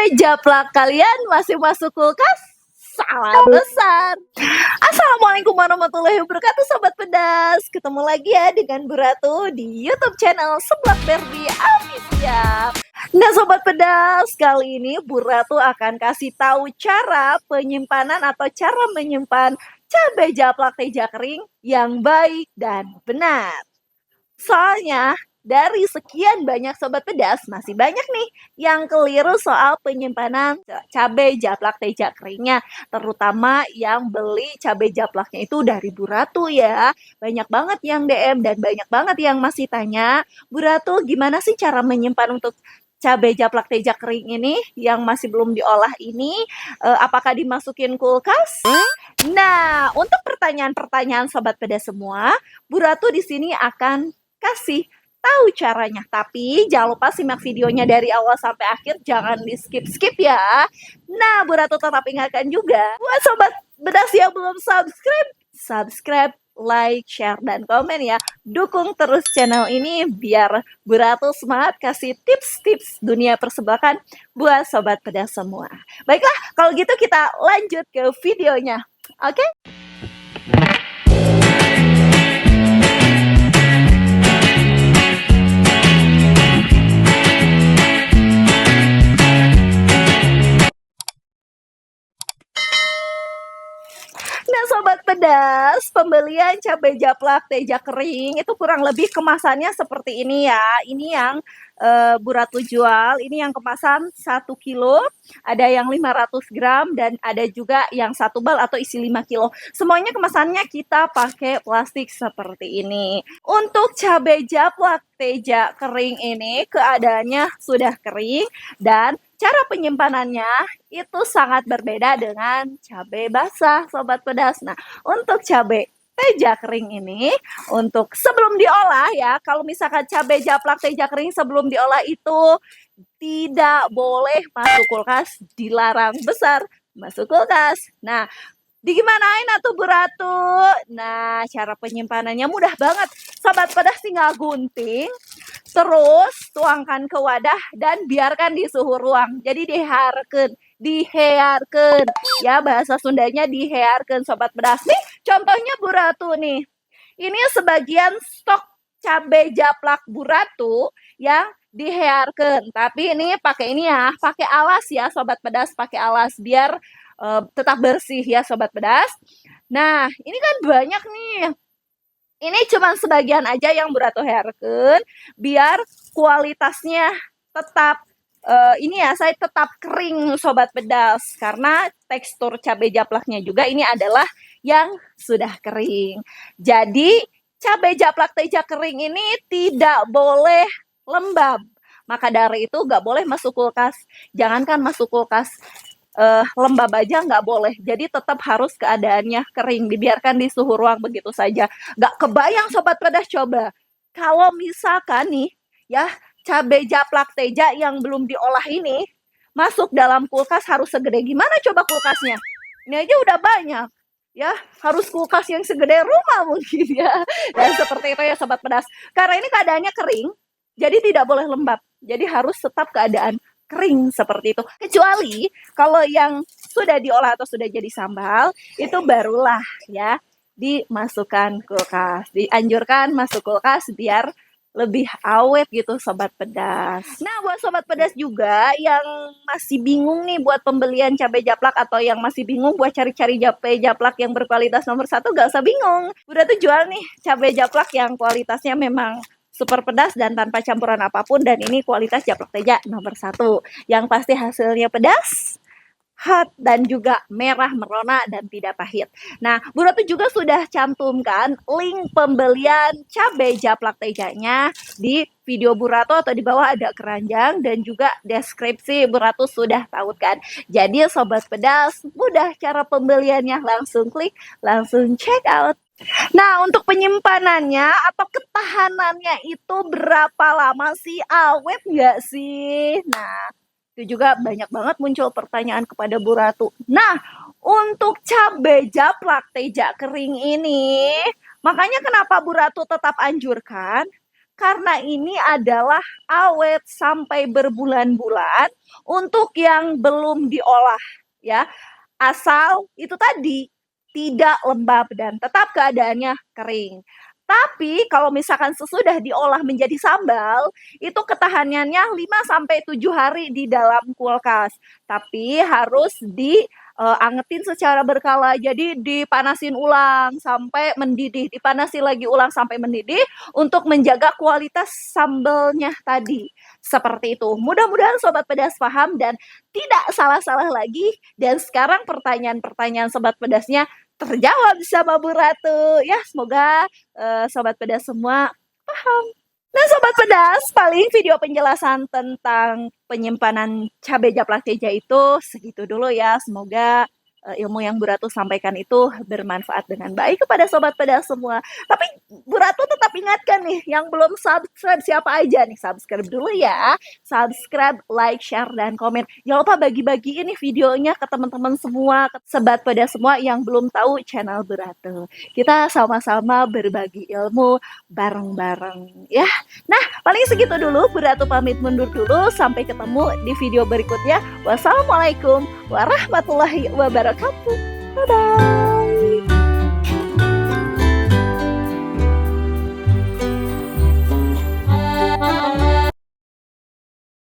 Cabai japlak kalian masih masuk kulkas? Salah besar. Assalamualaikum warahmatullahi wabarakatuh Sobat Pedas. Ketemu lagi ya dengan Bu Ratu di YouTube channel Seblak Berbi Official. Nah Sobat Pedas, kali ini Bu Ratu akan kasih tahu cara penyimpanan atau cara menyimpan cabai japlak teja kering yang baik dan benar. Soalnya dari sekian banyak Sobat Pedas, masih banyak nih yang keliru soal penyimpanan cabai japlak teja keringnya. Terutama yang beli cabai japlaknya itu dari Bu Ratu ya. Banyak banget yang DM dan banyak banget yang masih tanya, Bu Ratu gimana sih cara menyimpan untuk cabai japlak teja kering ini yang masih belum diolah ini, apakah dimasukin kulkas? Nah, untuk pertanyaan-pertanyaan Sobat Pedas semua, Bu Ratu di sini akan kasih tahu caranya. Tapi jangan lupa simak videonya dari awal sampai akhir, jangan di skip-skip ya. Nah, Bu Ratu tetap ingatkan juga buat Sobat Pedas yang belum subscribe, like, share, dan komen ya. Dukung terus channel ini biar Bu Ratu semangat kasih tips-tips dunia perseblakan buat Sobat Pedas semua. Baiklah, kalau gitu kita lanjut ke videonya. Oke? Nah Sobat Pedas, pembelian cabai japlak teja kering itu kurang lebih kemasannya seperti ini ya. Ini yang Bu Ratu jual, ini yang kemasan 1 kilo, ada yang 500 gram dan ada juga yang 1 bal atau isi 5 kilo. Semuanya kemasannya kita pakai plastik seperti ini. Untuk cabai japlak teja kering ini keadaannya sudah kering dan cara penyimpanannya itu sangat berbeda dengan cabai basah Sobat Pedas. Nah, untuk cabai teja kering ini, untuk sebelum diolah ya, kalau misalkan cabai japlak teja kering sebelum diolah itu tidak boleh masuk kulkas, dilarang besar masuk kulkas. Nah, digimanain atuh Bu Ratu? Nah, cara penyimpanannya mudah banget. Sobat Pedas tinggal gunting, terus tuangkan ke wadah dan biarkan di suhu ruang. Jadi dihearkeun. Ya, bahasa Sundanya dihearkeun Sobat Pedas. Nih, contohnya Bu Ratu nih. Ini sebagian stok cabai japlak Bu Ratu yang dihearkeun. Tapi ini pakai ini ya, pakai alas ya Sobat Pedas, pakai alas biar tetap bersih ya Sobat Pedas. Nah, ini kan banyak nih. Ini cuma sebagian aja yang Bu Ratu hearkeun biar kualitasnya tetap ini ya, saya tetap kering Sobat Pedas karena tekstur cabai japlaknya juga ini adalah yang sudah kering. Jadi cabai japlak teja kering ini tidak boleh lembab. Maka dari itu nggak boleh masuk kulkas. Jangankan masuk kulkas, lembab aja nggak boleh. Jadi tetap harus keadaannya kering, dibiarkan di suhu ruang begitu saja. Nggak kebayang Sobat Pedas, coba kalau misalkan nih ya cabai japlak teja yang belum diolah ini masuk dalam kulkas harus segede gimana coba kulkasnya. Ini aja udah banyak ya, harus kulkas yang segede rumah mungkin ya. Dan seperti itu ya Sobat Pedas, karena ini keadaannya kering jadi tidak boleh lembab, jadi harus tetap keadaan kering seperti itu. Kecuali kalau yang sudah diolah atau sudah jadi sambal, itu barulah ya dimasukkan kulkas. Dianjurkan masuk kulkas biar lebih awet gitu Sobat Pedas. Nah buat Sobat Pedas juga yang masih bingung nih buat pembelian cabai japlak atau yang masih bingung buat cari-cari cabai japlak yang berkualitas nomor 1, gak usah bingung. Udah tuh jual nih cabai japlak yang kualitasnya memang super pedas dan tanpa campuran apapun, dan ini kualitas japlak teja nomor 1 yang pasti hasilnya pedas, hot, dan juga merah merona dan tidak pahit. Nah, Bu Ratu juga sudah cantumkan link pembelian cabai japlak tejanya di video Bu Ratu atau di bawah ada keranjang dan juga deskripsi Bu Ratu sudah tautkan. Jadi Sobat Pedas, mudah cara pembeliannya, langsung klik, langsung check out. Nah, untuk penyimpanannya atau ketahanannya itu berapa lama sih? Awet nggak sih? Nah, itu juga banyak banget muncul pertanyaan kepada Bu Ratu. Nah, untuk cabai japlak teja kering ini, makanya kenapa Bu Ratu tetap anjurkan karena ini adalah awet sampai berbulan-bulan untuk yang belum diolah ya. Asal itu tadi tidak lembab dan tetap keadaannya kering. Tapi kalau misalkan sesudah diolah menjadi sambal, itu ketahanannya 5 sampai 7 hari di dalam kulkas. Tapi harus angetin secara berkala. Jadi dipanasin ulang sampai mendidih, dipanasi lagi ulang sampai mendidih untuk menjaga kualitas sambalnya tadi. Seperti itu. Mudah-mudahan Sobat Pedas paham dan tidak salah-salah lagi. Dan sekarang pertanyaan-pertanyaan Sobat Pedasnya terjawab sama Bu Ratu. Ya, semoga Sobat Pedas semua paham. Nah, Sobat Pedas, paling video penjelasan tentang penyimpanan cabai japlak teja itu segitu dulu ya. Semoga ilmu yang Bu Ratu sampaikan itu bermanfaat dengan baik kepada Sobat Pedas semua. Tapi Bu Ratu tetap ingatkan nih, yang belum subscribe siapa aja nih, subscribe dulu ya. Subscribe, like, share, dan komen. Jangan lupa bagi-bagi ini videonya ke teman-teman semua, ke Sobat Pedas semua yang belum tahu channel Bu Ratu. Kita sama-sama berbagi ilmu bareng-bareng ya. Nah, paling segitu dulu. Bu Ratu pamit mundur dulu. Sampai ketemu di video berikutnya. Wassalamualaikum warahmatullahi wabarakatuh. Dadah.